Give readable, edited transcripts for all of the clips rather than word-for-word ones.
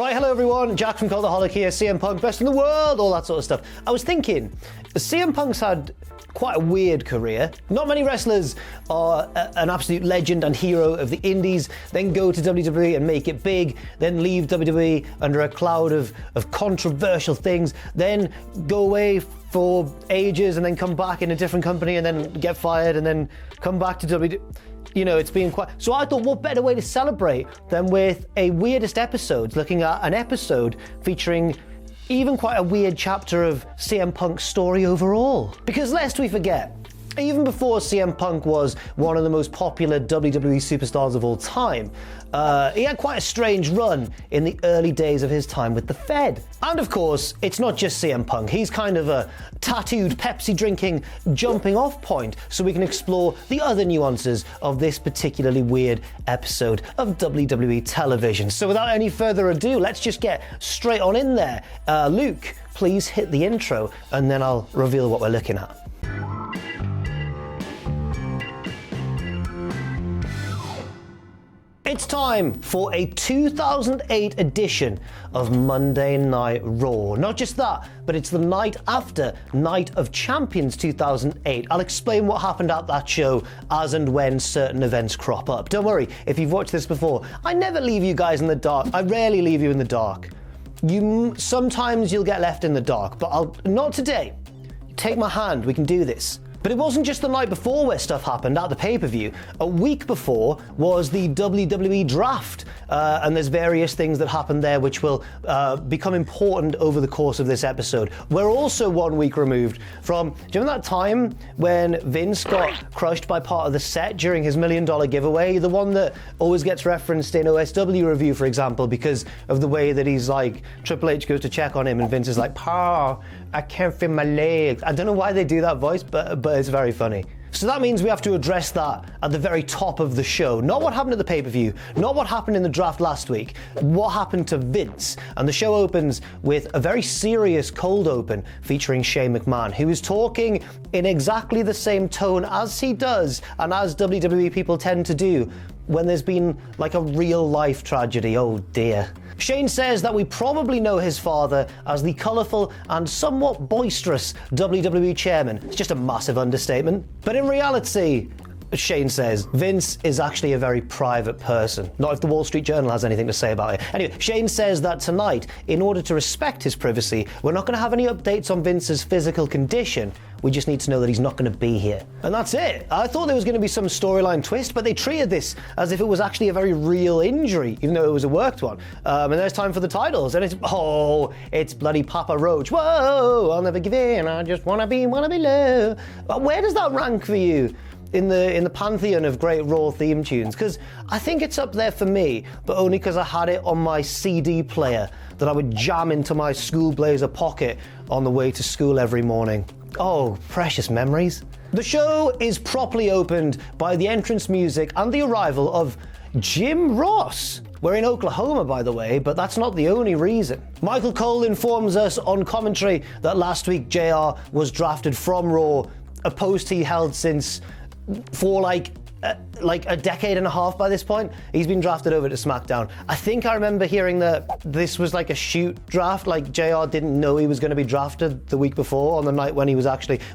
Right, hello everyone, Jack from Cultaholic here, CM Punk, best in the world, all that sort of stuff. I was thinking, CM Punk's had quite a weird career. Not many wrestlers are an absolute legend and hero of the indies, then go to WWE and make it big, then leave WWE under a cloud of controversial things, then go away for ages and then come back in a different company and then get fired and then come back to WWE. You know, it's been quite... So I thought, what better way to celebrate than with a weirdest episodes, looking at an episode featuring even quite a weird chapter of CM Punk's story overall. Because lest we forget, even before CM Punk was one of the most popular WWE superstars of all time, he had quite a strange run in the early days of his time with the Fed. And of course, it's not just CM Punk. He's kind of a tattooed Pepsi drinking jumping off point, so we can explore the other nuances of this particularly weird episode of WWE television. So without any further ado, let's just get straight on in there. Luke, please hit the intro and then I'll reveal what we're looking at. It's time for a 2008 edition of Monday Night Raw. Not just that, but it's the night after Night of Champions 2008. I'll explain what happened at that show as and when certain events crop up. Don't worry, if you've watched this before, I never leave you guys in the dark. I rarely leave you in the dark. Sometimes you'll get left in the dark, but not today. Take my hand, we can do this. But it wasn't just the night before where stuff happened at the pay-per-view. A week before was the WWE draft, and there's various things that happened there which will become important over the course of this episode. We're also 1 week removed from, do you remember that time when Vince got crushed by part of the set during his $1 million giveaway? The one that always gets referenced in OSW review, for example, because of the way that he's like, Triple H goes to check on him and Vince is like, "Pa, I can't feel my legs." I don't know why they do that voice, but it's very funny. So that means we have to address that at the very top of the show. Not what happened at the pay-per-view, not what happened in the draft last week, what happened to Vince. And the show opens with a very serious cold open featuring Shane McMahon, who is talking in exactly the same tone as he does and as WWE people tend to do when there's been like a real life tragedy. Oh dear. Shane says that we probably know his father as the colourful and somewhat boisterous WWE chairman. It's just a massive understatement. But in reality, Shane says, Vince is actually a very private person. Not if the Wall Street Journal has anything to say about it. Anyway, Shane says that tonight, in order to respect his privacy, we're not going to have any updates on Vince's physical condition. We just need to know that he's not going to be here. And that's it. I thought there was going to be some storyline twist, but they treated this as if it was actually a very real injury, even though it was a worked one. And there's time for the titles, and it's bloody Papa Roach. Whoa, I'll never give in, I just wanna be low. Where does that rank for you in the pantheon of great Raw theme tunes? Because I think it's up there for me, but only because I had it on my CD player that I would jam into my school blazer pocket on the way to school every morning. Oh, precious memories. The show is properly opened by the entrance music and the arrival of Jim Ross. We're in Oklahoma, by the way, but that's not the only reason. Michael Cole informs us on commentary that last week JR was drafted from Raw, a post he held since for like a decade and a half by this point. He's been drafted over to SmackDown. I think I remember hearing that this was like a shoot draft, like JR didn't know he was going to be drafted the week before on the night when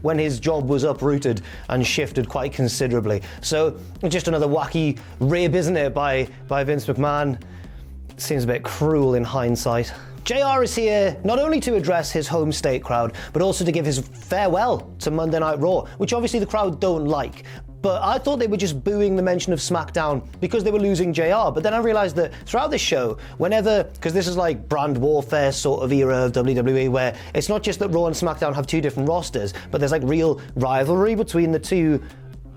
when his job was uprooted and shifted quite considerably. So just another wacky rib, isn't it, by Vince McMahon? Seems a bit cruel in hindsight. JR is here not only to address his home state crowd, but also to give his farewell to Monday Night Raw, which obviously the crowd don't like. But I thought they were just booing the mention of SmackDown because they were losing JR. But then I realized that throughout this show, because this is like brand warfare sort of era of WWE, where it's not just that Raw and SmackDown have two different rosters, but there's like real rivalry between the two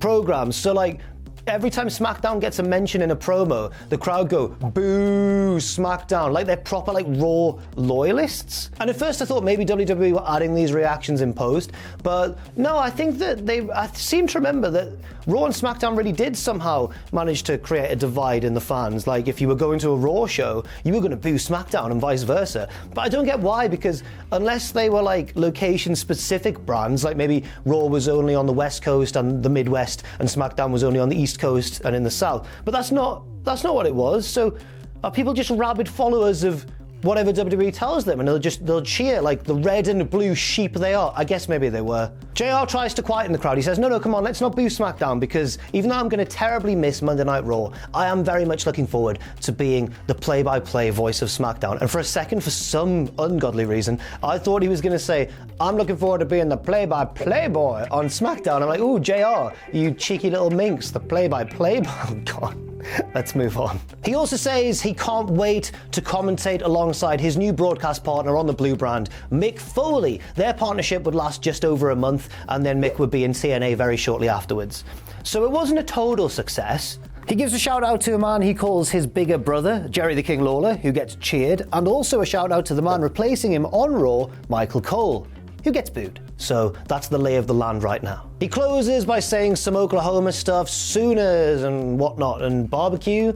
programs. So like, every time SmackDown gets a mention in a promo, the crowd go, boo, SmackDown, like they're proper like Raw loyalists. And at first I thought maybe WWE were adding these reactions in post, but no, I think that I seem to remember that Raw and SmackDown really did somehow manage to create a divide in the fans. Like if you were going to a Raw show, you were going to boo SmackDown and vice versa. But I don't get why, because unless they were like location specific brands, like maybe Raw was only on the West Coast and the Midwest and SmackDown was only on the East Coast and in the South. But that's not what it was. So are people just rabid followers of whatever WWE tells them, and they'll cheer like the red and blue sheep they are. I guess maybe they were. JR tries to quieten the crowd. He says, no, come on, let's not boo SmackDown, because even though I'm going to terribly miss Monday Night Raw, I am very much looking forward to being the play-by-play voice of SmackDown. And for a second, for some ungodly reason, I thought he was going to say, I'm looking forward to being the play-by-play boy on SmackDown. I'm like, ooh, JR, you cheeky little minx, the play-by-play boy. Oh, God. Let's move on. He also says he can't wait to commentate alongside his new broadcast partner on the blue brand, Mick Foley. Their partnership would last just over a month, and then Mick would be in TNA very shortly afterwards. So it wasn't a total success. He gives a shout out to a man he calls his bigger brother, Jerry the King Lawler, who gets cheered, and also a shout out to the man replacing him on Raw, Michael Cole, who gets booed. So that's the lay of the land right now. He closes by saying some Oklahoma stuff, Sooners and whatnot, and barbecue.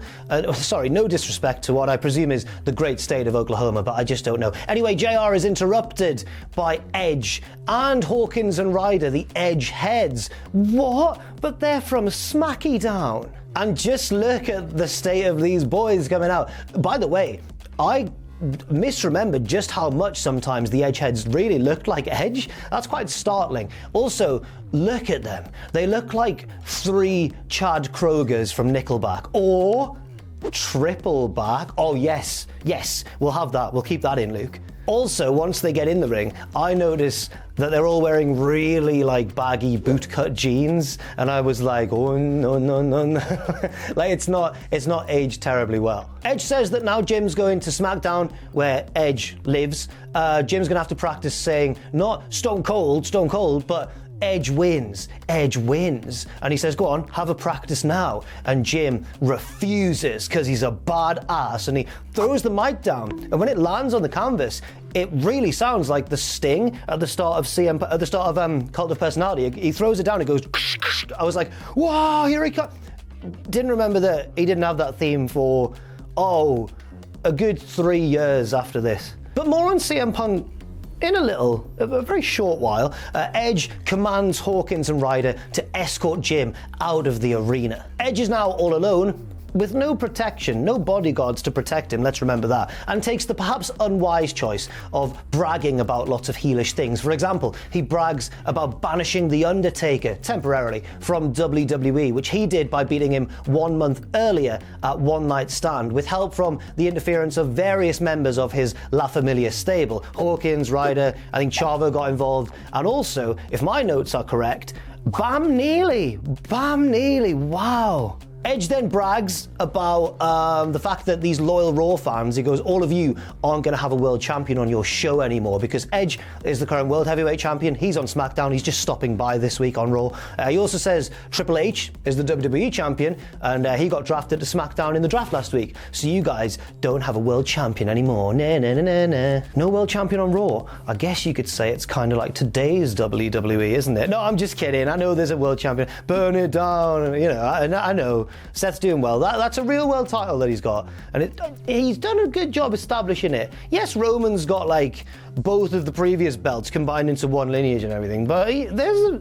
Sorry, no disrespect to what I presume is the great state of Oklahoma, but I just don't know. Anyway, JR is interrupted by Edge and Hawkins and Ryder, the Edge heads. What? But they're from SmackDown. And just look at the state of these boys coming out. By the way, I misremembered just how much sometimes the Edgeheads really looked like Edge. That's quite startling. Also, look at them. They look like 3 Chad Krogers from Nickelback, or triple back. Oh yes, we'll have that. We'll keep that in, Luke. Also, once they get in the ring, I notice that they're all wearing really like baggy bootcut jeans, and I was like, oh no. Like it's not aged terribly well. Edge says that now Jim's going to SmackDown, where Edge lives. Jim's gonna have to practice saying not Stone Cold, but Edge wins. And he says, go on, have a practice now. And Jim refuses because he's a badass, and he throws the mic down. And when it lands on the canvas, it really sounds like the Sting at the start of Cult of Personality. He throws it down, it goes. I was like, wow, here he comes. Didn't remember that he didn't have that theme for a good 3 years after this. But more on CM Punk in a very short while. Edge commands Hawkins and Ryder to escort Jim out of the arena. Edge is now all alone, with no protection, no bodyguards to protect him, let's remember that, and takes the perhaps unwise choice of bragging about lots of heelish things. For example, he brags about banishing The Undertaker temporarily from WWE, which he did by beating him 1 month earlier at One Night Stand, with help from the interference of various members of his La Familia stable. Hawkins, Ryder, I think Chavo got involved, and also, if my notes are correct, Bam Neely, wow. Edge then brags about the fact that these loyal Raw fans, he goes, all of you aren't going to have a world champion on your show anymore, because Edge is the current world heavyweight champion. He's on SmackDown. He's just stopping by this week on Raw. He also says Triple H is the WWE champion, and he got drafted to SmackDown in the draft last week. So you guys don't have a world champion anymore. No world champion on Raw. I guess you could say it's kind of like today's WWE, isn't it? No, I'm just kidding. I know there's a world champion. Burn it down. You know, I know. Seth's doing well. That's a real world title that he's got, and he's done a good job establishing it. Yes, Roman's got like both of the previous belts combined into one lineage and everything, but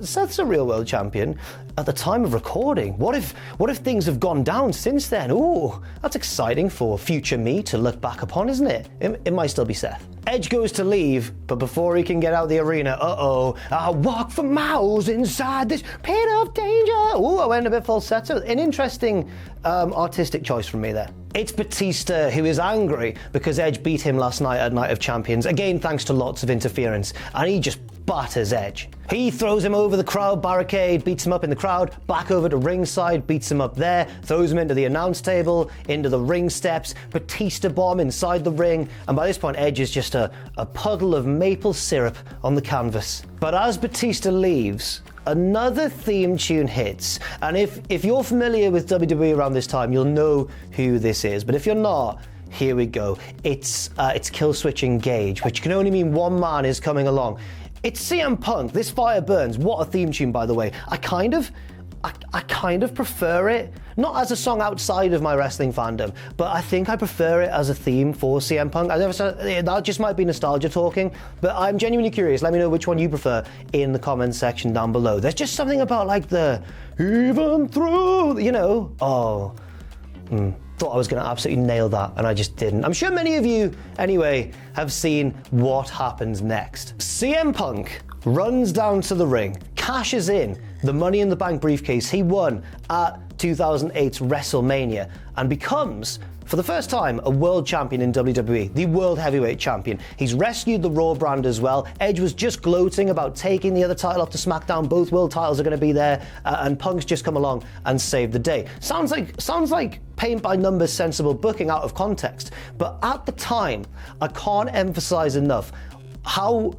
Seth's a real world champion at the time of recording. What if things have gone down since then? Ooh, that's exciting for future me to look back upon, isn't it? It might still be Seth. Edge goes to leave, but before he can get out the arena, I walk for miles inside this pit of danger. Ooh, I went a bit falsetto. An interesting artistic choice from me there. It's Batista who is angry because Edge beat him last night at Night of Champions, again thanks to lots of interference, and he just batters Edge. He throws him over the crowd barricade, beats him up in the crowd, back over to ringside, beats him up there, throws him into the announce table, into the ring steps, Batista bomb inside the ring, and by this point Edge is just a puddle of maple syrup on the canvas. But as Batista leaves, another theme tune hits, and if you're familiar with WWE around this time, you'll know who this is, but if you're not, here we go. It's Killswitch Engage, which can only mean one man is coming along. It's CM Punk, This Fire Burns. What a theme tune, by the way. I kind of prefer it, not as a song outside of my wrestling fandom, but I think I prefer it as a theme for CM Punk. That just might be nostalgia talking, but I'm genuinely curious. Let me know which one you prefer in the comments section down below. There's just something about like the even through, you know, thought I was going to absolutely nail that, and I just didn't. I'm sure many of you, anyway, have seen what happens next. CM Punk runs down to the ring, cashes in the Money in the Bank briefcase he won at 2008's WrestleMania, and becomes, for the first time, a world champion in WWE, the world heavyweight champion. He's rescued the Raw brand as well. Edge was just gloating about taking the other title off to SmackDown. Both world titles are going to be there, and Punk's just come along and saved the day. Sounds like paint by numbers sensible booking out of context, but at the time, I can't emphasize enough how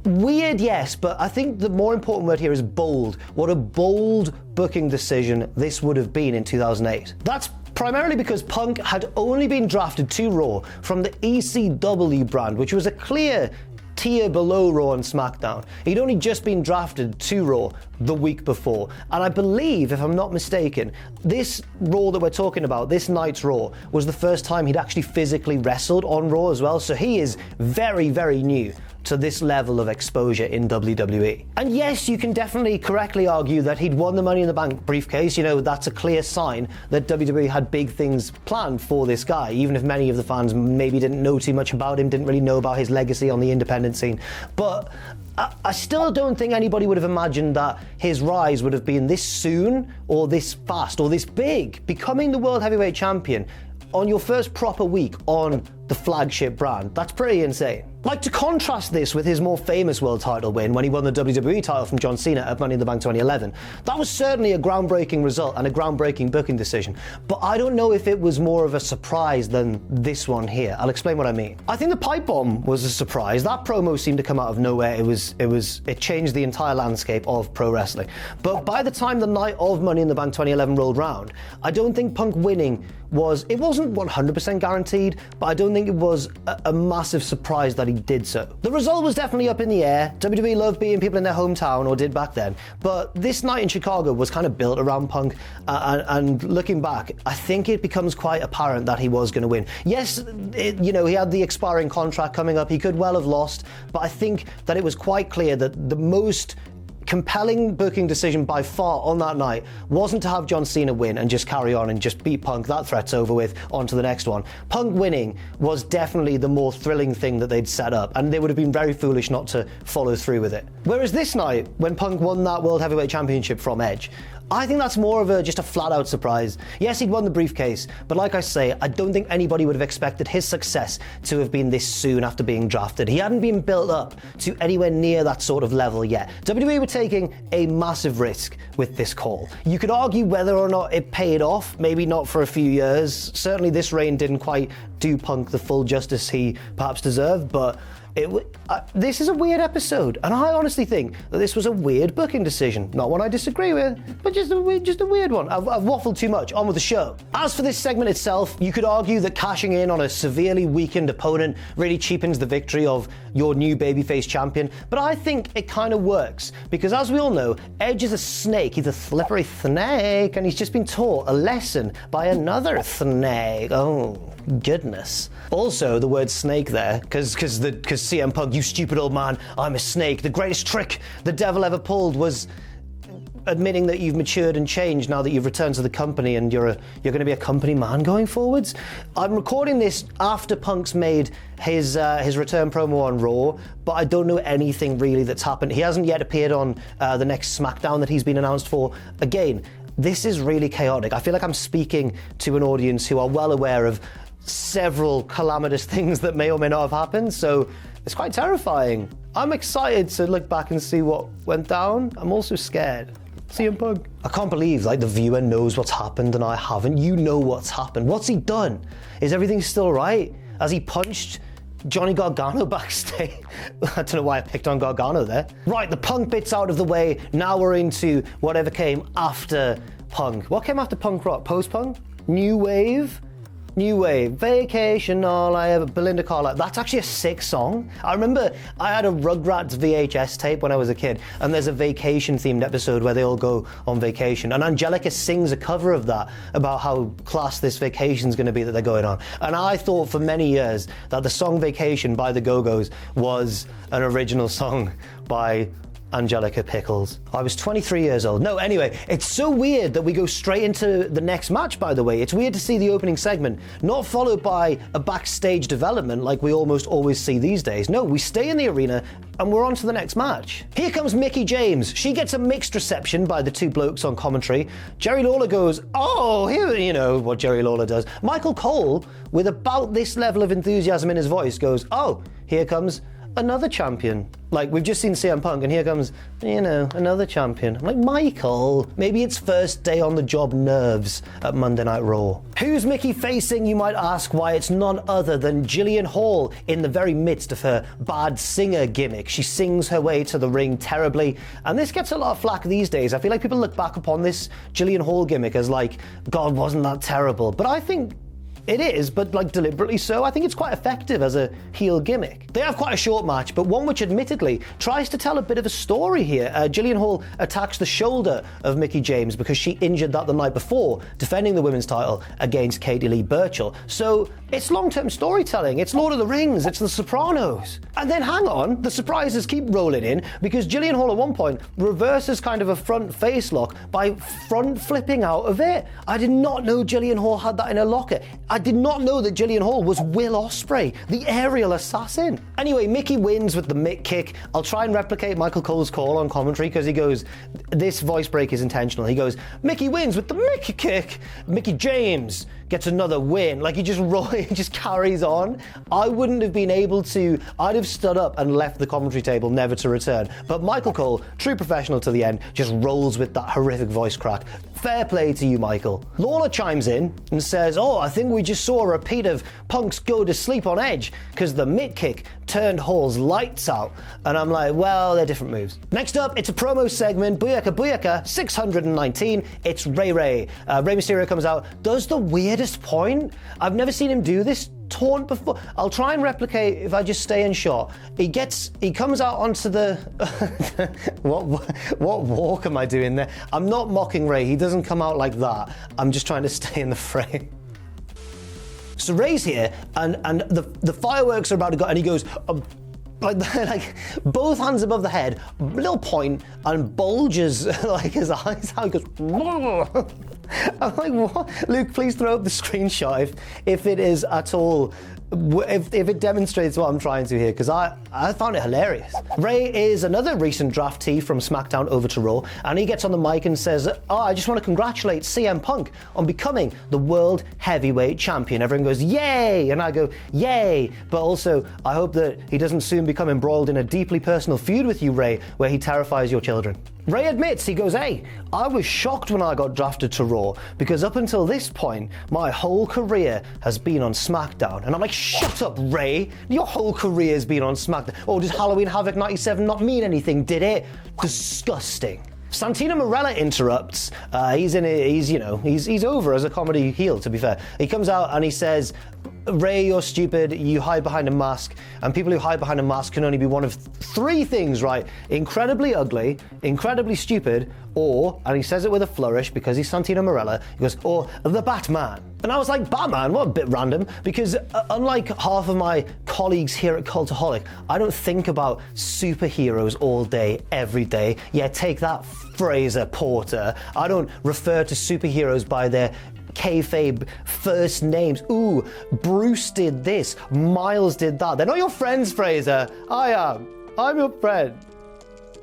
weird, yes, but I think the more important word here is bold. What a bold booking decision this would have been in 2008. That's primarily because Punk had only been drafted to Raw from the ECW brand, which was a clear tier below Raw and SmackDown. He'd only just been drafted to Raw the week before. And I believe, if I'm not mistaken, this Raw that we're talking about, this night's Raw, was the first time he'd actually physically wrestled on Raw as well. So he is very, very new to this level of exposure in WWE. And yes, you can definitely correctly argue that he'd won the Money in the Bank briefcase. You know, that's a clear sign that WWE had big things planned for this guy, even if many of the fans maybe didn't know too much about him, didn't really know about his legacy on the independent scene. But I still don't think anybody would have imagined that his rise would have been this soon, or this fast, or this big. Becoming the World Heavyweight Champion on your first proper week on the flagship brand. That's pretty insane. Like, to contrast this with his more famous world title win when he won the WWE title from John Cena at Money in the Bank 2011, that was certainly a groundbreaking result and a groundbreaking booking decision. But I don't know if it was more of a surprise than this one here. I'll explain what I mean. I think the pipe bomb was a surprise. That promo seemed to come out of nowhere. It changed the entire landscape of pro wrestling. But by the time the night of Money in the Bank 2011 rolled round, I don't think Punk winning it wasn't 100% guaranteed, but I don't think it was a massive surprise that he did so. The result was definitely up in the air. WWE loved beating people in their hometown, or did back then, but this night in Chicago was kind of built around Punk, and looking back, I think it becomes quite apparent that he was going to win. Yes, he had the expiring contract coming up, he could well have lost, but I think that it was quite clear that the most compelling booking decision by far on that night wasn't to have John Cena win and just carry on and just beat Punk. That threat's over with, on to the next one. Punk winning was definitely the more thrilling thing that they'd set up, and they would have been very foolish not to follow through with it. Whereas this night, when Punk won that World Heavyweight Championship from Edge, I think that's more of just a flat-out surprise. Yes, he'd won the briefcase, but like I say, I don't think anybody would have expected his success to have been this soon after being drafted. He hadn't been built up to anywhere near that sort of level yet. WWE were taking a massive risk with this call. You could argue whether or not it paid off, maybe not for a few years. Certainly this reign didn't quite do Punk the full justice he perhaps deserved, but this is a weird episode, and I honestly think that this was a weird booking decision. Not one I disagree with, but just a weird one. I've waffled too much. On with the show. As for this segment itself, you could argue that cashing in on a severely weakened opponent really cheapens the victory of your new babyface champion, but I think it kind of works, because as we all know, Edge is a snake. He's a slippery snake, and he's just been taught a lesson by another snake. Oh, goodness. Also, the word snake there, because CM Punk, you stupid old man, I'm a snake. The greatest trick the devil ever pulled was admitting that you've matured and changed now that you've returned to the company, and you're going to be a company man going forwards. I'm recording this after Punk's made his return promo on Raw, but I don't know anything really that's happened. He hasn't yet appeared on the next SmackDown that he's been announced for. Again, this is really chaotic. I feel like I'm speaking to an audience who are well aware of several calamitous things that may or may not have happened, so it's quite terrifying. I'm excited to look back and see what went down. I'm also scared. CM Punk. I can't believe the viewer knows what's happened and I haven't. You know what's happened. What's he done? Is everything still right? Has he punched Johnny Gargano backstage? I don't know why I picked on Gargano there. Right, the Punk bit's out of the way. Now we're into whatever came after Punk. What came after Punk Rock? Post-Punk? New Wave? New Wave, Vacation, All I Ever, Belinda Carlisle. That's actually a sick song. I remember I had a Rugrats VHS tape when I was a kid, and there's a vacation-themed episode where they all go on vacation, and Angelica sings a cover of that about how class this vacation's going to be that they're going on. And I thought for many years that the song Vacation by the Go-Go's was an original song by Angelica Pickles. I was 23 years old. No, anyway, it's so weird that we go straight into the next match, by the way. It's weird to see the opening segment not followed by a backstage development like we almost always see these days. No, we stay in the arena and we're on to the next match. Here comes Mickie James. She gets a mixed reception by the two blokes on commentary. Jerry Lawler goes, oh, here, you know what Jerry Lawler does. Michael Cole, with about this level of enthusiasm in his voice, goes, oh, here comes another champion. Like, we've just seen CM Punk, and here comes, you know, another champion. I'm like, Michael, maybe it's first day on the job nerves at Monday Night Raw. Who's Mickie facing, you might ask? Why, it's none other than Jillian Hall in the very midst of her bad singer gimmick. She sings her way to the ring terribly, and this gets a lot of flack these days. I feel like people look back upon this Jillian Hall gimmick as like, God, wasn't that terrible? But I think it is, but like deliberately so. I think it's quite effective as a heel gimmick. They have quite a short match, but one which admittedly tries to tell a bit of a story here. Jillian Hall attacks the shoulder of Mickie James because she injured that the night before, defending the women's title against Katie Lee Burchill. So it's long-term storytelling. It's Lord of the Rings. It's The Sopranos. And then hang on, the surprises keep rolling in because Jillian Hall at one point reverses kind of a front face lock by front flipping out of it. I did not know Jillian Hall had that in her locker. I did not know that Jillian Hall was Will Ospreay, the aerial assassin. Anyway, Mickie wins with the mitt kick. I'll try and replicate Michael Cole's call on commentary because he goes, this voice break is intentional. He goes, Mickie wins with the Mickie kick. Mickie James gets another win. Like, he just carries on. I wouldn't have been able to. I'd have stood up and left the commentary table, never to return. But Michael Cole, true professional to the end, just rolls with that horrific voice crack. Fair play to you, Michael. Lawler chimes in and says, oh, I think we just saw a repeat of Punk's go to sleep on Edge because the mitt kick turned Hall's lights out. And I'm like, well, they're different moves. Next up, it's a promo segment. Booyaka Booyaka 619. It's Rey Rey. Rey Mysterio comes out, does the weirdest point. I've never seen him do this taunt before. I'll try and replicate if I just stay in shot. He comes out onto the what walk am I doing there? I'm not mocking Rey. He doesn't come out like that. I'm just trying to stay in the frame. So Rey's here, and the fireworks are about to go, and he goes like both hands above the head, little point, and bulges like his eyes out. He goes, whoa. I'm like, what? Luke, please throw up the screenshot if it is at all, if it demonstrates what I'm trying to here, because I found it hilarious. Rey is another recent draftee from SmackDown over to Raw, and he gets on the mic and says, oh, I just want to congratulate CM Punk on becoming the World Heavyweight Champion. Everyone goes, yay! And I go, yay! But also, I hope that he doesn't soon become embroiled in a deeply personal feud with you, Rey, where he terrifies your children. Rey admits, he goes, hey, I was shocked when I got drafted to Raw because up until this point, my whole career has been on SmackDown. And I'm like, shut up, Rey. Your whole career has been on SmackDown. Oh, did Halloween Havoc 97 not mean anything, did it? Disgusting. Santino Marella interrupts. He's over as a comedy heel, to be fair. He comes out and he says, Rey, you're stupid, you hide behind a mask, and people who hide behind a mask can only be one of three things, right? Incredibly ugly, incredibly stupid, or, and he says it with a flourish because he's Santino Marella, he goes, or the Batman. And I was like, Batman? What a bit random, because unlike half of my colleagues here at Cultaholic, I don't think about superheroes all day, every day. Yeah, take that, Fraser Porter. I don't refer to superheroes by their kayfabe first names. Ooh, Bruce did this, Miles did that. They're not your friends, Fraser. I am. I'm your friend.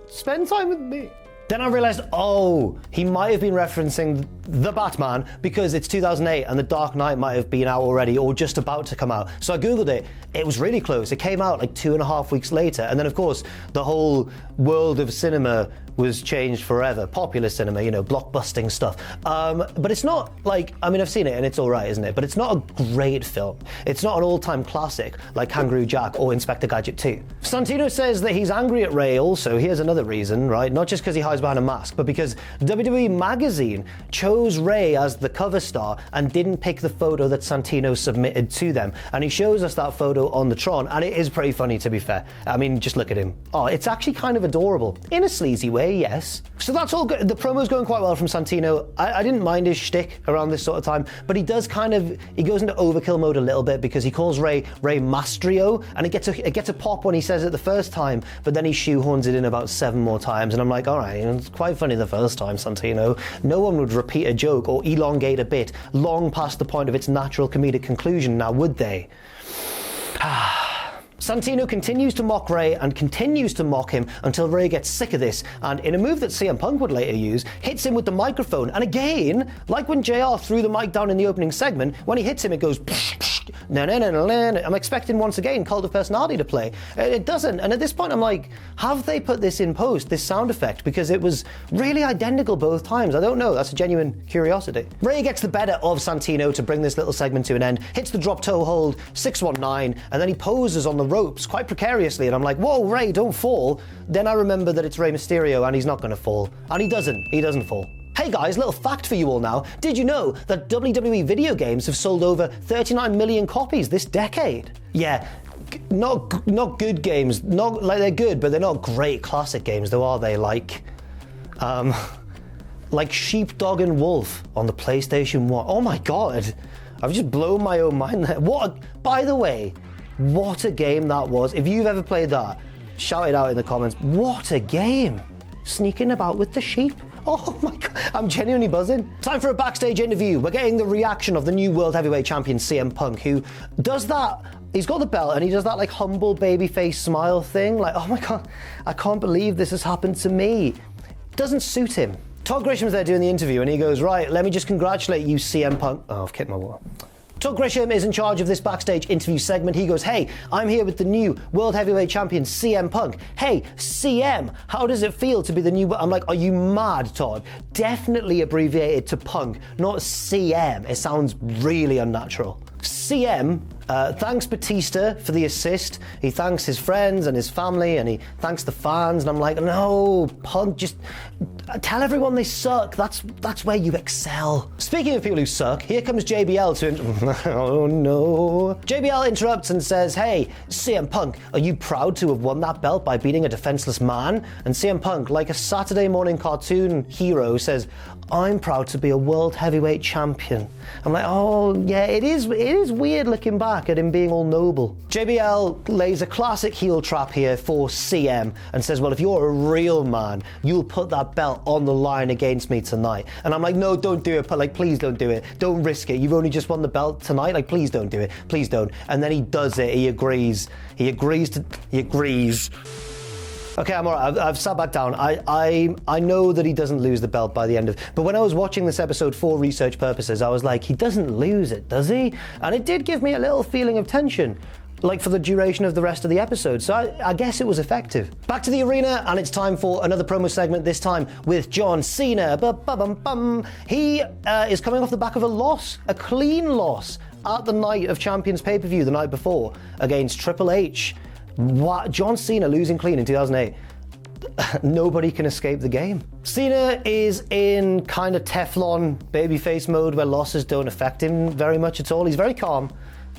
Spend time with me. Then I realized, oh, he might have been referencing the Batman because it's 2008 and The Dark Knight might have been out already or just about to come out. So I Googled it. It was really close. It came out like 2.5 weeks later. And then, of course, the whole world of cinema was changed forever. Popular cinema, blockbusting stuff. But it's not like, I've seen it and it's all right, isn't it? But it's not a great film. It's not an all-time classic like Kangaroo Jack or Inspector Gadget 2. Santino says that he's angry at Rey also. Here's another reason, right? Not just because he guys behind a mask, but because WWE Magazine chose Rey as the cover star and didn't pick the photo that Santino submitted to them. And he shows us that photo on the Tron, and it is pretty funny, to be fair. I mean, just look at him. Oh, it's actually kind of adorable. In a sleazy way, yes. So that's all good. The promo's going quite well from Santino. I didn't mind his shtick around this sort of time, but he does he goes into overkill mode a little bit because he calls Rey Mastrio, and it gets a pop when he says it the first time, but then he shoehorns it in about 7 more times, and I'm like, all right, it's quite funny the first time, Santino. No one would repeat a joke or elongate a bit long past the point of its natural comedic conclusion, now would they? Santino continues to mock Rey and continues to mock him until Rey gets sick of this, and in a move that CM Punk would later use, hits him with the microphone. And again, like when JR threw the mic down in the opening segment, when he hits him it goes psh, psh, na, na, na, na, na. I'm expecting once again Cult of Personality to play. It doesn't, and at this point I'm like, have they put this in post, this sound effect? Because it was really identical both times. I don't know, that's a genuine curiosity. Rey gets the better of Santino to bring this little segment to an end, hits the drop toe hold, 619, and then he poses on the ropes quite precariously, and I'm like, whoa, Rey, don't fall. Then I remember that it's Rey Mysterio and he's not gonna fall. And he doesn't fall. Hey guys, little fact for you all now. Did you know that WWE video games have sold over 39 million copies this decade? Yeah, not good games. Not like they're good, but they're not great classic games, though, are they? Like Sheepdog and Wolf on the PlayStation 1. Oh my god, I've just blown my own mind there. By the way, what a game that was. If you've ever played that, shout it out in the comments. What a game. Sneaking about with the sheep. Oh my god, I'm genuinely buzzing. Time for a backstage interview. We're getting the reaction of the new World Heavyweight Champion CM Punk, who does that. He's got the belt and he does that like humble babyface smile thing. Like, oh my god, I can't believe this has happened to me. Doesn't suit him. Todd Grisham's there doing the interview and he goes, right, let me just congratulate you, CM Punk. Oh, I've kicked my water. Todd Grisham is in charge of this backstage interview segment. He goes, hey, I'm here with the new World Heavyweight Champion, CM Punk. Hey, CM, how does it feel to be the new... I'm like, are you mad, Todd? Definitely abbreviated to Punk, not CM. It sounds really unnatural. CM thanks Batista for the assist. He thanks his friends and his family, and he thanks the fans. And I'm like, no, Punk, just tell everyone they suck. That's where you excel. Speaking of people who suck, here comes JBL to... oh no. JBL interrupts and says, hey, CM Punk, are you proud to have won that belt by beating a defenseless man? And CM Punk, like a Saturday morning cartoon hero, says, I'm proud to be a World Heavyweight Champion. I'm like, oh yeah, it is weird looking back at him being all noble. JBL lays a classic heel trap here for CM and says, well, if you're a real man, you'll put that belt on the line against me tonight. And I'm like, no, don't do it, but like, please don't do it. Don't risk it. You've only just won the belt tonight. Like, please don't do it. Please don't. And then he does it. He agrees. He agrees. Okay, I'm all right. I've sat back down. I know that he doesn't lose the belt by the end of... But when I was watching this episode for research purposes, I was like, he doesn't lose it, does he? And it did give me a little feeling of tension, like for the duration of the rest of the episode. So I guess it was effective. Back to the arena, and it's time for another promo segment, this time with John Cena. He is coming off the back of a loss, a clean loss, at the Night of Champions pay-per-view the night before against Triple H. What? John Cena losing clean in 2008. Nobody can escape the game. Cena is in kind of Teflon babyface mode where losses don't affect him very much at all. He's very calm.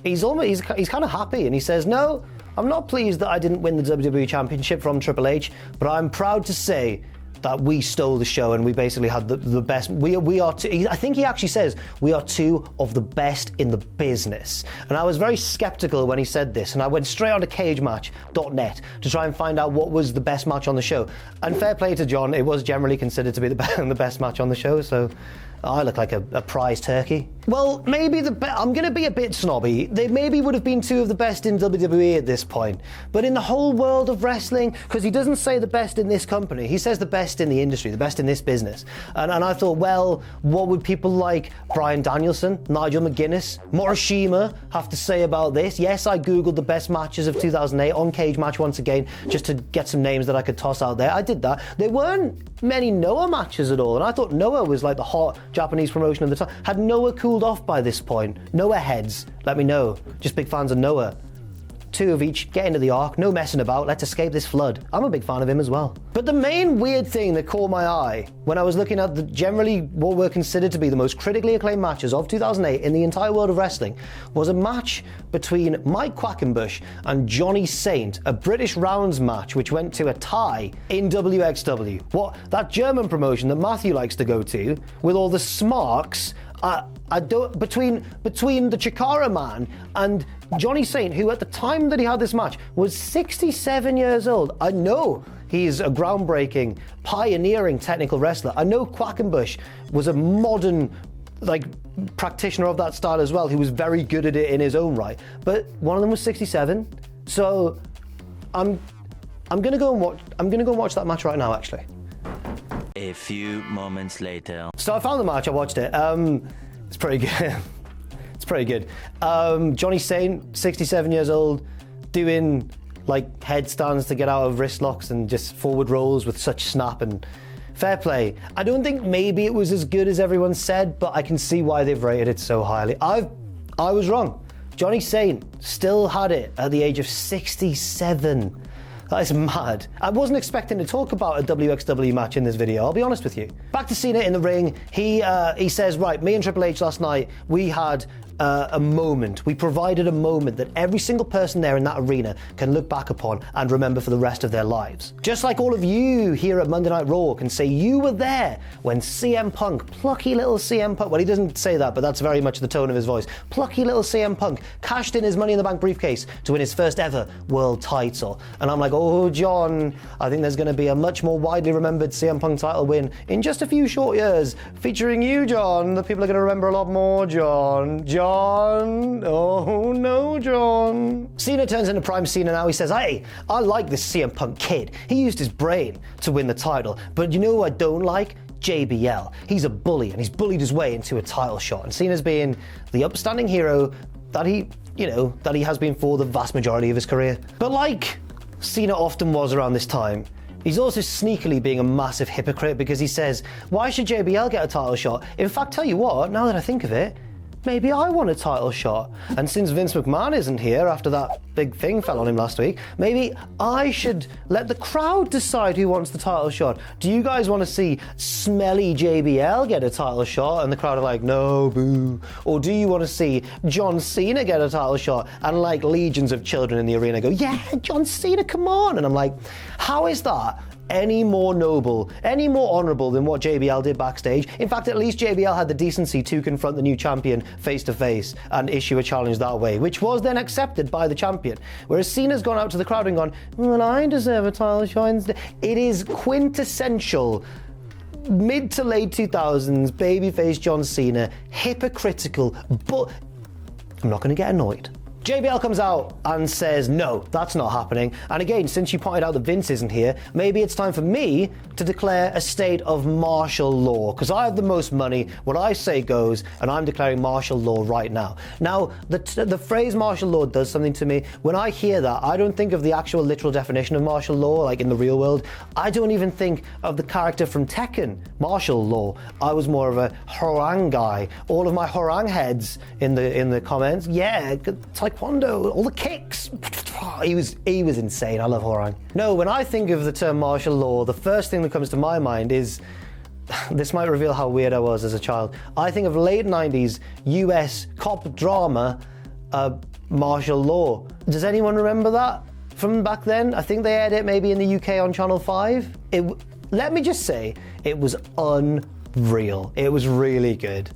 He's kind of happy, and he says, no, I'm not pleased that I didn't win the WWE Championship from Triple H, but I'm proud to say that we stole the show and we basically had the best. We are two, I think he actually says, we are two of the best in the business. And I was very skeptical when he said this, and I went straight on to cagematch.net to try and find out what was the best match on the show. And fair play to John, it was generally considered to be the best match on the show, so I look like a prize turkey. Well, maybe I'm going to be a bit snobby. They maybe would have been two of the best in WWE at this point. But in the whole world of wrestling, because he doesn't say the best in this company, he says the best in the industry, the best in this business. And I thought, well, what would people like Bryan Danielson, Nigel McGuinness, Morishima have to say about this? Yes, I Googled the best matches of 2008 on Cage Match once again, just to get some names that I could toss out there. I did that. There weren't many Noah matches at all, and I thought Noah was like the hot Japanese promotion of the time. Had Noah cooled off by this point? Noah heads, let me know. Just big fans of Noah. two of each, get into the Ark, no messing about, let's escape this flood. I'm a big fan of him as well. But the main weird thing that caught my eye when I was looking at the generally what were considered to be the most critically acclaimed matches of 2008 in the entire world of wrestling was a match between Mike Quackenbush and Johnny Saint, a British rounds match which went to a tie in WXW. What, that German promotion that Matthew likes to go to with all the smarks. Between the Chikara man and Johnny Saint, who at the time that he had this match was 67 years old. I know he's a groundbreaking, pioneering technical wrestler. I know Quackenbush was a modern practitioner of that style as well, who was very good at it in his own right. But one of them was 67. So I'm gonna go and watch that match right now, actually. A few moments later. So I found the match, I watched it. It's pretty good. It's pretty good. Johnny Saint, 67 years old, doing like headstands to get out of wrist locks and just forward rolls with such snap and fair play. I don't think maybe it was as good as everyone said, but I can see why they've rated it so highly. I was wrong. Johnny Saint still had it at the age of 67. That is mad. I wasn't expecting to talk about a WXW match in this video, I'll be honest with you. Back to Cena in the ring, he says, right, me and Triple H last night, we had a moment. We provided a moment that every single person there in that arena can look back upon and remember for the rest of their lives. Just like all of you here at Monday Night Raw can say you were there when CM Punk, plucky little CM Punk, well, he doesn't say that, but that's very much the tone of his voice, plucky little CM Punk cashed in his Money in the Bank briefcase to win his first ever world title. And I'm like, oh, John, I think there's going to be a much more widely remembered CM Punk title win in just a few short years, featuring you, John. The people are going to remember a lot more, John. Oh no, John. Cena turns into Prime Cena now. He says, hey, I like this CM Punk kid. He used his brain to win the title. But you know who I don't like? JBL. He's a bully and he's bullied his way into a title shot. And Cena's being the upstanding hero that he has been for the vast majority of his career. But like Cena often was around this time, he's also sneakily being a massive hypocrite because he says, why should JBL get a title shot? In fact, tell you what, now that I think of it, maybe I want a title shot. And since Vince McMahon isn't here after that big thing fell on him last week, maybe I should let the crowd decide who wants the title shot. Do you guys want to see smelly JBL get a title shot? And the crowd are like, no, boo. Or do you want to see John Cena get a title shot? And like legions of children in the arena go, yeah, John Cena, come on. And I'm like, how is that any more noble, any more honourable than what JBL did backstage? In fact, at least JBL had the decency to confront the new champion face to face and issue a challenge that way, which was then accepted by the champion. Whereas Cena's gone out to the crowd and gone, well, I deserve a title shot instead. It is quintessential mid to late 2000s babyface John Cena, hypocritical, but I'm not going to get annoyed. JBL comes out and says, no, that's not happening. And again, since you pointed out that Vince isn't here, maybe it's time for me to declare a state of martial law, because I have the most money, what I say goes, and I'm declaring martial law right now. Now, the phrase martial law does something to me. When I hear that, I don't think of the actual literal definition of martial law, like in the real world. I don't even think of the character from Tekken, martial law. I was more of a Horang guy. All of my Horang heads in the comments, yeah, Taekwondo, all the kicks. He was insane. I love Horang. No, when I think of the term martial law, the first thing that comes to my mind is, this might reveal how weird I was as a child, I think of late 90s US cop drama, martial law. Does anyone remember that from back then? I think they aired it maybe in the UK on Channel 5. Let me just say, it was unreal. It was really good.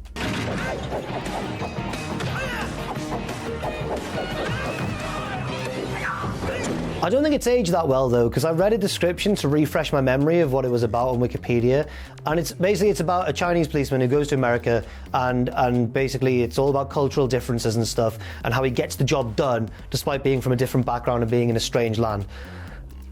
I don't think it's aged that well though, because I read a description to refresh my memory of what it was about on Wikipedia, and it's about a Chinese policeman who goes to America, and basically it's all about cultural differences and stuff, and how he gets the job done despite being from a different background and being in a strange land.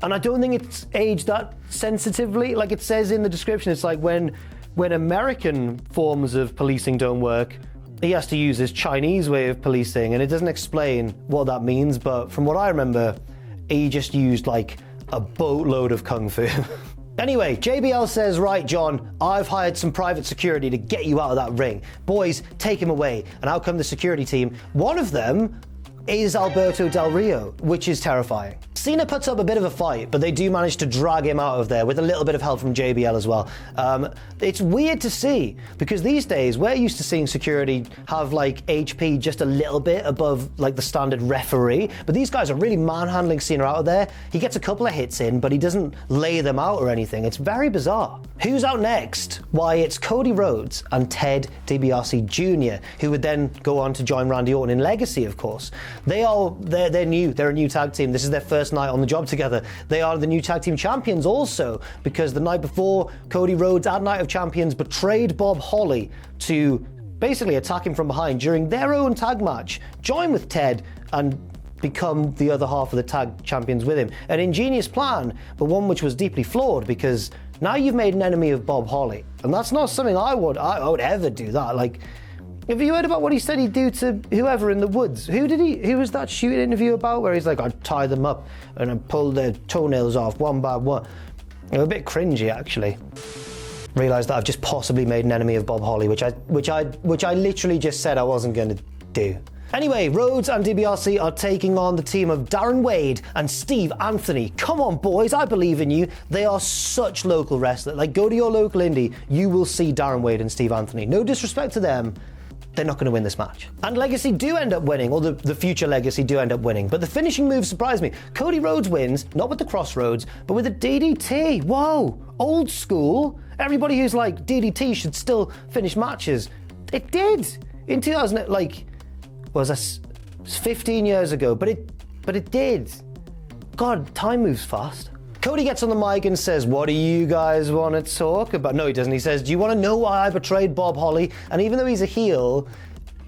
And I don't think it's aged that sensitively. Like it says in the description, it's like when American forms of policing don't work, he has to use his Chinese way of policing, and it doesn't explain what that means, but from what I remember, he just used like a boatload of kung fu. Anyway, JBL says, right, John, I've hired some private security to get you out of that ring. Boys, take him away. And out come the security team. One of them is Alberto Del Rio, which is terrifying. Cena puts up a bit of a fight, but they do manage to drag him out of there with a little bit of help from JBL as well. It's weird to see, because these days we're used to seeing security have like HP just a little bit above like the standard referee, but these guys are really manhandling Cena out of there. He gets a couple of hits in, but he doesn't lay them out or anything. It's very bizarre. Who's out next? Why, it's Cody Rhodes and Ted DiBiase Jr., who would then go on to join Randy Orton in Legacy, of course. They're new. They're a new tag team. This is their first night on the job together. They are the new tag team champions also, because the night before, Cody Rhodes at Night of Champions betrayed Bob Holly to basically attack him from behind during their own tag match, join with Ted and become the other half of the tag champions with him. An ingenious plan, but one which was deeply flawed, because now you've made an enemy of Bob Holly, and that's not something I would ever do that. Like, have you heard about what he said he'd do to whoever in the woods? Who was that shoot interview about where he's like, I'd tie them up and I'd pull their toenails off one by one? It was a bit cringy, actually. Realised that I've just possibly made an enemy of Bob Holly, which I literally just said I wasn't going to do. Anyway, Rhodes and DiBiase are taking on the team of Darin Waid and Steve Anthony. Come on, boys, I believe in you. They are such local wrestlers. Like, go to your local indie, you will see Darin Waid and Steve Anthony. No disrespect to them, they're not going to win this match. And Legacy do end up winning, or the future Legacy do end up winning, but the finishing move surprised me. Cody Rhodes wins, not with the Crossroads, but with a DDT. Whoa, old school. Everybody who's like, DDT should still finish matches. It did. In 2000, like, was that 15 years ago, but it did. God, time moves fast. Cody gets on the mic and says, what do you guys want to talk about? No, he doesn't. He says, do you want to know why I betrayed Bob Holly? And even though he's a heel,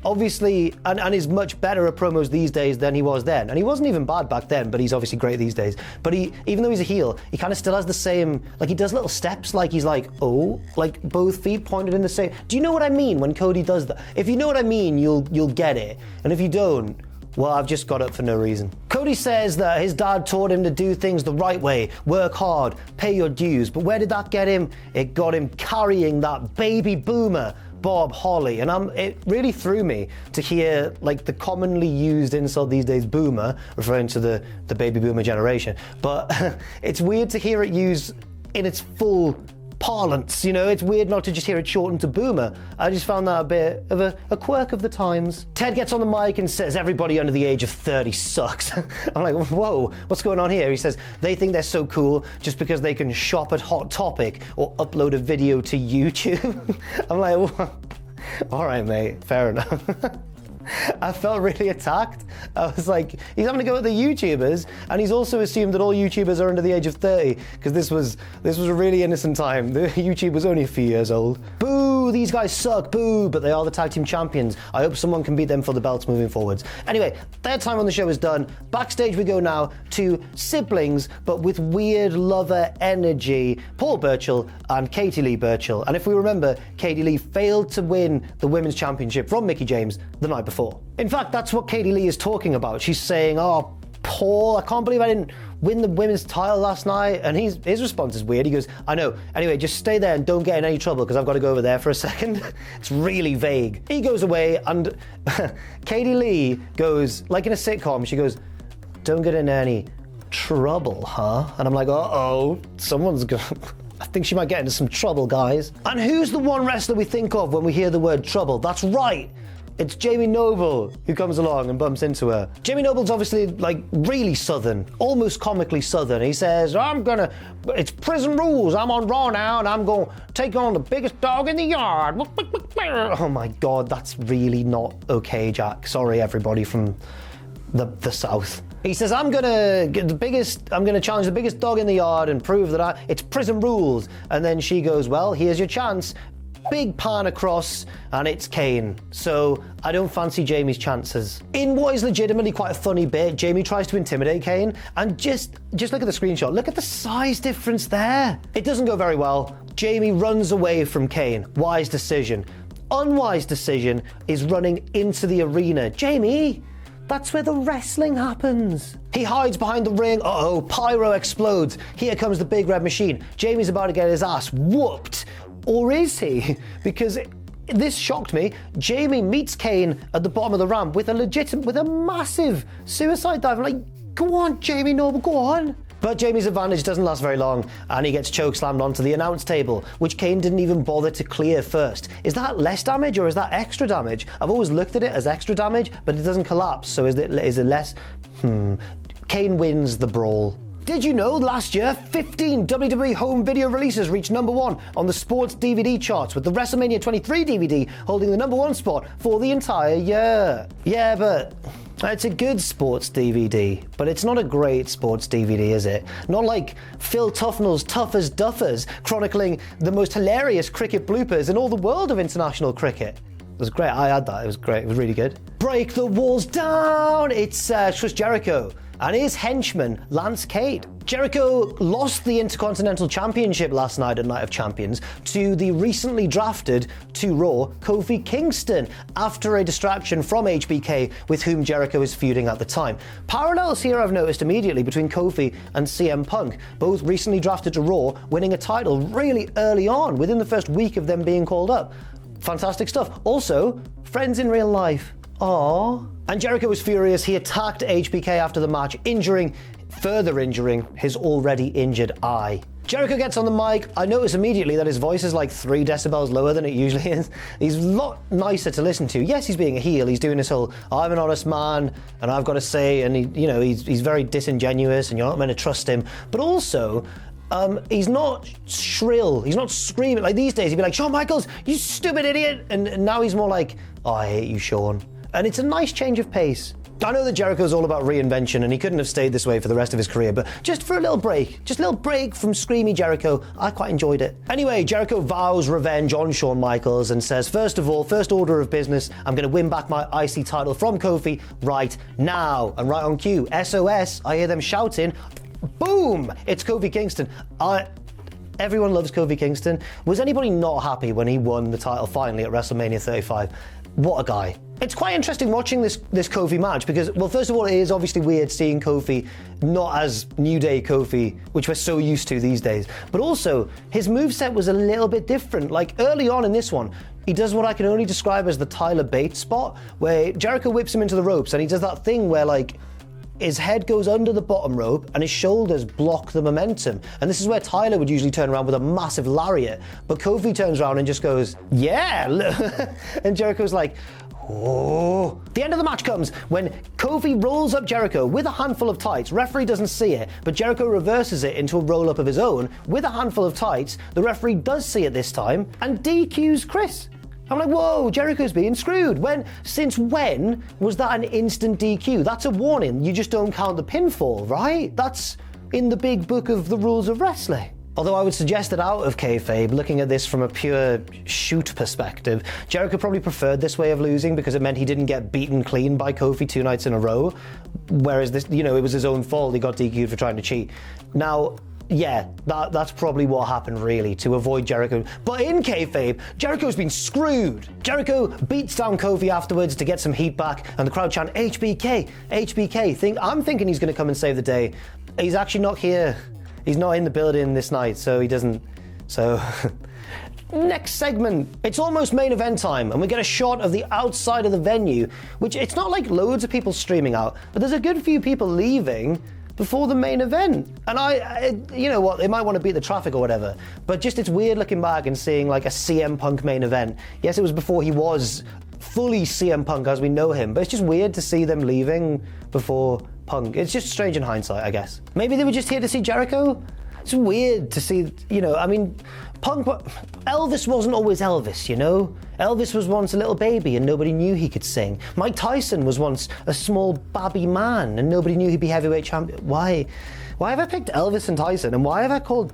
obviously, and is much better at promos these days than he was then. And he wasn't even bad back then, but he's obviously great these days. But even though he's a heel, he kind of still has the same, like, he does little steps, like he's like, oh, like both feet pointed in the same. Do you know what I mean when Cody does that? If you know what I mean, you'll get it. And if you don't, well, I've just got up for no reason. Cody says that his dad taught him to do things the right way, work hard, pay your dues. But where did that get him? It got him carrying that baby boomer, Bob Holly. And it really threw me to hear like the commonly used insult these days, boomer, referring to the baby boomer generation. But it's weird to hear it used in its full parlance, you know. It's weird not to just hear it shortened to boomer. I just found that a bit of a quirk of the times. Ted gets on the mic and says everybody under the age of 30 sucks. I'm like, whoa, what's going on here? He says they think they're so cool just because they can shop at Hot Topic or upload a video to YouTube. I'm like, well, all right, mate, fair enough. I felt really attacked. I was like, he's having to go at the YouTubers, and he's also assumed that all YouTubers are under the age of 30, because this was a really innocent time. The YouTube was only a few years old. Boo, these guys suck, boo, but they are the tag team champions. I hope someone can beat them for the belts moving forwards. Anyway, their time on the show is done. Backstage we go now to siblings, but with weird lover energy, Paul Burchill and Katie Lee Burchill. And if we remember, Katie Lee failed to win the Women's Championship from Mickie James the night before. In fact, that's what Katie Lee is talking about. She's saying, oh, Paul, I can't believe I didn't win the women's title last night. And his response is weird. He goes, I know. Anyway, just stay there and don't get in any trouble because I've got to go over there for a second. It's really vague. He goes away and Katie Lee goes, like in a sitcom, she goes, don't get in any trouble, huh? And I'm like, uh-oh, someone's going I think she might get into some trouble, guys. And who's the one wrestler we think of when we hear the word trouble? That's right. It's Jamie Noble who comes along and bumps into her. Jamie Noble's obviously like really southern, almost comically southern. He says, it's prison rules. I'm on Raw now and I'm going to take on the biggest dog in the yard. Oh my God, that's really not okay, Jack. Sorry, everybody from the South. He says, I'm gonna challenge the biggest dog in the yard and prove that it's prison rules. And then she goes, well, here's your chance. Big pan across, and it's Kane. So I don't fancy Jamie's chances. In what is legitimately quite a funny bit, Jamie tries to intimidate Kane, and just look at the screenshot. Look at the size difference there. It doesn't go very well. Jamie runs away from Kane. Wise decision. Unwise decision is running into the arena. Jamie, that's where the wrestling happens. He hides behind the ring. Uh-oh, pyro explodes. Here comes the big red machine. Jamie's about to get his ass whooped. Or is he? Because this shocked me. Jamie meets Kane at the bottom of the ramp with a massive suicide dive. I'm like, go on, Jamie Noble, go on. But Jamie's advantage doesn't last very long, and he gets chokeslammed onto the announce table, which Kane didn't even bother to clear first. Is that less damage or is that extra damage? I've always looked at it as extra damage, but it doesn't collapse, so is it less? Kane wins the brawl. Did you know last year 15 WWE home video releases reached #1 on the sports DVD charts, with the WrestleMania 23 DVD holding the #1 spot for the entire year? Yeah, but it's a good sports DVD, but it's not a great sports DVD, is it? Not like Phil Tufnell's Tough as Duffers, chronicling the most hilarious cricket bloopers in all the world of international cricket. It was great. I had that. It was great. It was really good. Break the walls down! It's Chris Jericho and his henchman, Lance Cade. Jericho lost the Intercontinental Championship last night at Night of Champions to the recently drafted to Raw Kofi Kingston after a distraction from HBK, with whom Jericho is feuding at the time. Parallels here I've noticed immediately between Kofi and CM Punk, both recently drafted to Raw, winning a title really early on, within the first week of them being called up. Fantastic stuff. Also, friends in real life. Aww. And Jericho was furious. He attacked HBK after the match, further injuring his already injured eye. Jericho gets on the mic. I notice immediately that his voice is like 3 decibels lower than it usually is. He's a lot nicer to listen to. Yes, he's being a heel. He's doing this whole, I'm an honest man and I've got to say, and he's very disingenuous and you're not meant to trust him. But also, he's not shrill. He's not screaming. Like these days, he'd be like, Shawn Michaels, you stupid idiot. And now he's more like, oh, I hate you, Shawn. And it's a nice change of pace. I know that Jericho's all about reinvention and he couldn't have stayed this way for the rest of his career, but just for a little break, just a little break from screamy Jericho, I quite enjoyed it. Anyway, Jericho vows revenge on Shawn Michaels and says, first of all, first order of business, I'm going to win back my IC title from Kofi right now. And right on cue, SOS, I hear them shouting, boom, it's Kofi Kingston. Everyone loves Kofi Kingston. Was anybody not happy when he won the title finally at WrestleMania 35? What a guy. It's quite interesting watching this Kofi match because, well, first of all, it is obviously weird seeing Kofi not as New Day Kofi, which we're so used to these days. But also, his moveset was a little bit different. Like, early on in this one, he does what I can only describe as the Tyler Bates spot, where Jericho whips him into the ropes, and he does that thing where, like, his head goes under the bottom rope and his shoulders block the momentum. And this is where Tyler would usually turn around with a massive lariat. But Kofi turns around and just goes, yeah! And Jericho's like, oh. The end of the match comes when Kofi rolls up Jericho with a handful of tights. Referee doesn't see it, but Jericho reverses it into a roll-up of his own with a handful of tights. The referee does see it this time and DQs Chris. I'm like, whoa, Jericho's being screwed. Since when was that an instant DQ? That's a warning. You just don't count the pinfall, right? That's in the big book of the rules of wrestling. Although I would suggest that out of kayfabe, looking at this from a pure shoot perspective, Jericho probably preferred this way of losing because it meant he didn't get beaten clean by Kofi 2 nights in a row. Whereas this, it was his own fault. He got DQ'd for trying to cheat. Now, yeah, that's probably what happened really, to avoid Jericho. But in kayfabe, Jericho's been screwed. Jericho beats down Kofi afterwards to get some heat back, and the crowd chant, HBK, HBK. I'm thinking he's going to come and save the day. He's actually not here. He's not in the building this night, so he doesn't. So, next segment. It's almost main event time, and we get a shot of the outside of the venue, which it's not like loads of people streaming out, but there's a good few people leaving before the main event. And you know what, they might want to beat the traffic or whatever, but just it's weird looking back and seeing like a CM Punk main event. Yes, it was before he was fully CM Punk as we know him, but it's just weird to see them leaving before Punk. It's just strange in hindsight, I guess. Maybe they were just here to see Jericho? It's weird to see, Punk, Elvis wasn't always Elvis, Elvis was once a little baby and nobody knew he could sing. Mike Tyson was once a small babby man and nobody knew he'd be heavyweight champion. Why have I picked Elvis and Tyson, and why have I called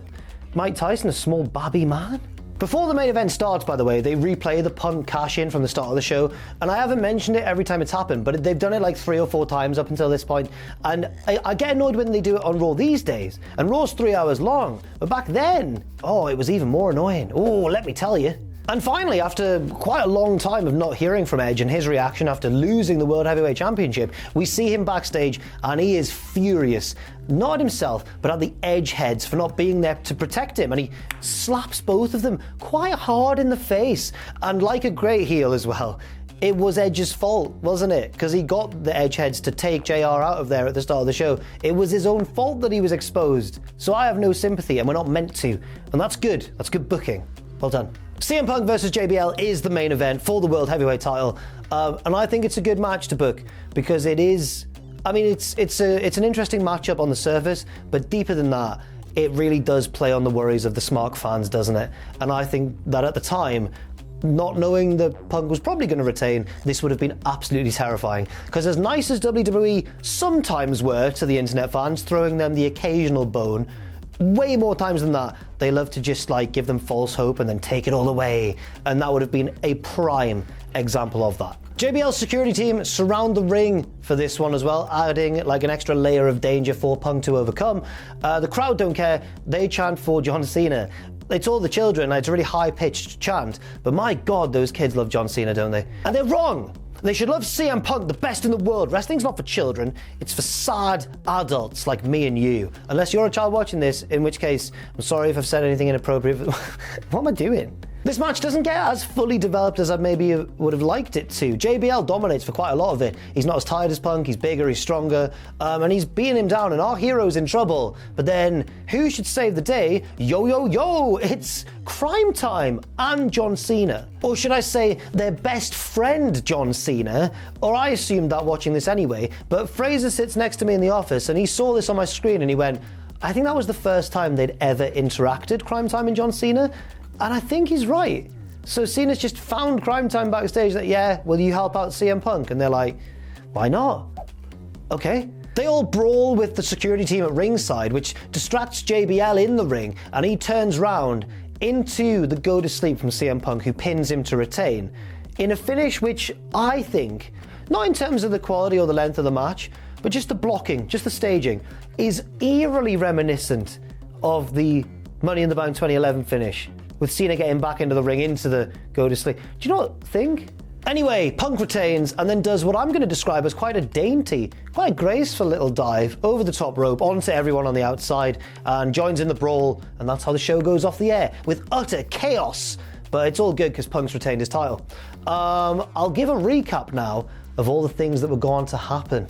Mike Tyson a small babby man? Before the main event starts, by the way, they replay the Punk cash-in from the start of the show, and I haven't mentioned it every time it's happened, but they've done it like 3 or 4 times up until this point, and I get annoyed when they do it on Raw these days, and Raw's 3 hours long, but back then, it was even more annoying. Oh, let me tell you. And finally, after quite a long time of not hearing from Edge and his reaction after losing the World Heavyweight Championship, we see him backstage and he is furious. Not at himself, but at the Edge heads for not being there to protect him. And he slaps both of them quite hard in the face. And like a great heel as well, it was Edge's fault, wasn't it? Because he got the Edge heads to take JR out of there at the start of the show. It was his own fault that he was exposed. So I have no sympathy, and we're not meant to. And that's good. That's good booking. Well done. CM Punk versus JBL is the main event for the World Heavyweight title, and I think it's a good match to book because it is. I mean, it's an interesting matchup on the surface, but deeper than that, it really does play on the worries of the Smark fans, doesn't it? And I think that at the time, not knowing that Punk was probably going to retain, this would have been absolutely terrifying. Because as nice as WWE sometimes were to the internet fans, throwing them the occasional bone, way more times than that, they love to just like give them false hope and then take it all away. And that would have been a prime example of that. JBL's security team surround the ring for this one as well, adding like an extra layer of danger for Punk to overcome. The crowd don't care. They chant for John Cena. It's all the children. It's a really high-pitched chant. But my God, those kids love John Cena, don't they? And they're wrong. They should love CM Punk, the best in the world. Wrestling's not for children. It's for sad adults like me and you. Unless you're a child watching this, in which case, I'm sorry if I've said anything inappropriate. What am I doing? This match doesn't get as fully developed as I maybe would have liked it to. JBL dominates for quite a lot of it. He's not as tired as Punk, he's bigger, he's stronger, and he's beating him down, and our hero's in trouble. But then, who should save the day? Yo, yo, yo! It's Crime Time and John Cena. Or should I say, their best friend, John Cena? Or I assumed that watching this anyway, but Fraser sits next to me in the office, and he saw this on my screen, and he went, I think that was the first time they'd ever interacted, Crime Time and John Cena. And I think he's right. So Cena's just found Crime Time backstage that, yeah, will you help out CM Punk? And they're like, why not? Okay. They all brawl with the security team at ringside, which distracts JBL in the ring, and he turns round into the go to sleep from CM Punk, who pins him to retain, in a finish which I think, not in terms of the quality or the length of the match, but just the blocking, just the staging, is eerily reminiscent of the Money in the Bank 2011 finish, with Cena getting back into the ring, into the go-to-sleep. Do you not think? Anyway, Punk retains and then does what I'm going to describe as quite a dainty, quite a graceful little dive over the top rope onto everyone on the outside and joins in the brawl, and that's how the show goes off the air, with utter chaos. But it's all good because Punk's retained his title. I'll give a recap now of all the things that were going to happen.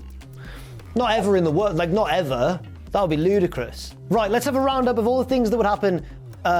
Not ever in the world, like not ever. That would be ludicrous. Right, let's have a roundup of all the things that would happen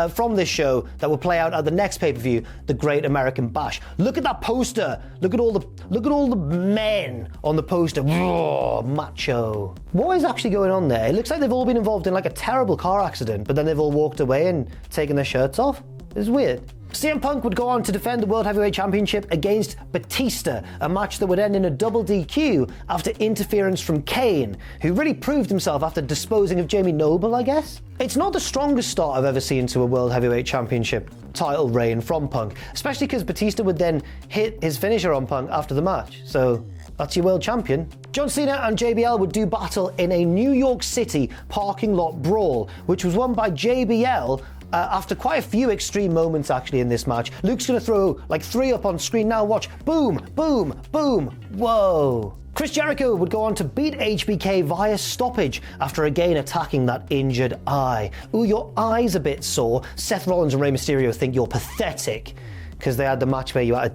from this show that will play out at the next pay-per-view, the Great American Bash. Look at that poster. Look at all the men on the poster. Whoa, macho. What is actually going on there? It looks like they've all been involved in like a terrible car accident, but then they've all walked away and taken their shirts off. It's weird. CM Punk would go on to defend the World Heavyweight Championship against Batista, a match that would end in a double DQ after interference from Kane, who really proved himself after disposing of Jamie Noble, I guess. It's not the strongest start I've ever seen to a World Heavyweight Championship title reign from Punk, especially because Batista would then hit his finisher on Punk after the match, so that's your world champion. John Cena and JBL would do battle in a New York City parking lot brawl, which was won by JBL after quite a few extreme moments actually in this match. Luke's going to throw like 3 up on screen now, watch. Boom, boom, boom, whoa. Chris Jericho would go on to beat HBK via stoppage after again attacking that injured eye. Ooh, your eye's a bit sore. Seth Rollins and Rey Mysterio think you're pathetic because they had the match where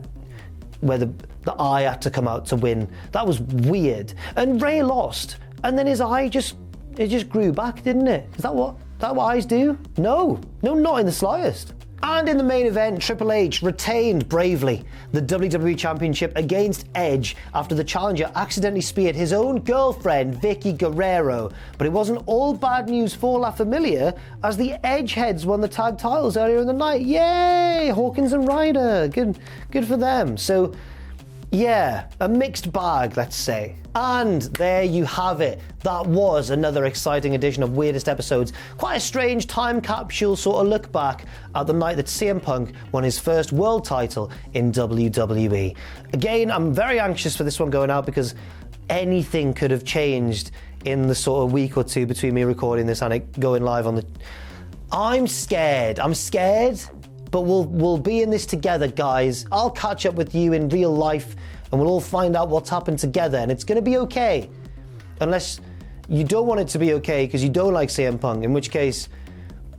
the eye had to come out to win. That was weird. And Rey lost, and then his eye just grew back, didn't it? Is that what eyes do? No, not in the slightest. And in the main event, Triple H retained bravely the WWE Championship against Edge after the challenger accidentally speared his own girlfriend, Vicky Guerrero. But it wasn't all bad news for La Familia, as the Edge heads won the tag titles earlier in the night. Yay! Hawkins and Ryder. Good for them. So, yeah, a mixed bag, let's say. And there you have it. That was another exciting edition of Weirdest Episodes. Quite a strange time capsule sort of look back at the night that CM Punk won his first world title in WWE. Again, I'm very anxious for this one going out because anything could have changed in the sort of week or two between me recording this and it going live on the... I'm scared but we'll be in this together, guys. I'll catch up with you in real life, and we'll all find out what's happened together, and it's going to be okay. Unless you don't want it to be okay because you don't like CM Punk, in which case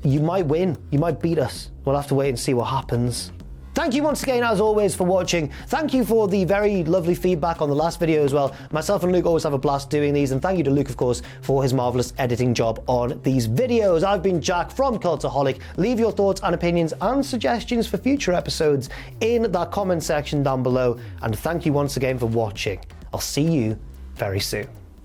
you might win. You might beat us. We'll have to wait and see what happens. Thank you once again, as always, for watching. Thank you for the very lovely feedback on the last video as well. Myself and Luke always have a blast doing these, and thank you to Luke, of course, for his marvellous editing job on these videos. I've been Jack from Cultaholic. Leave your thoughts and opinions and suggestions for future episodes in that comment section down below, and thank you once again for watching. I'll see you very soon.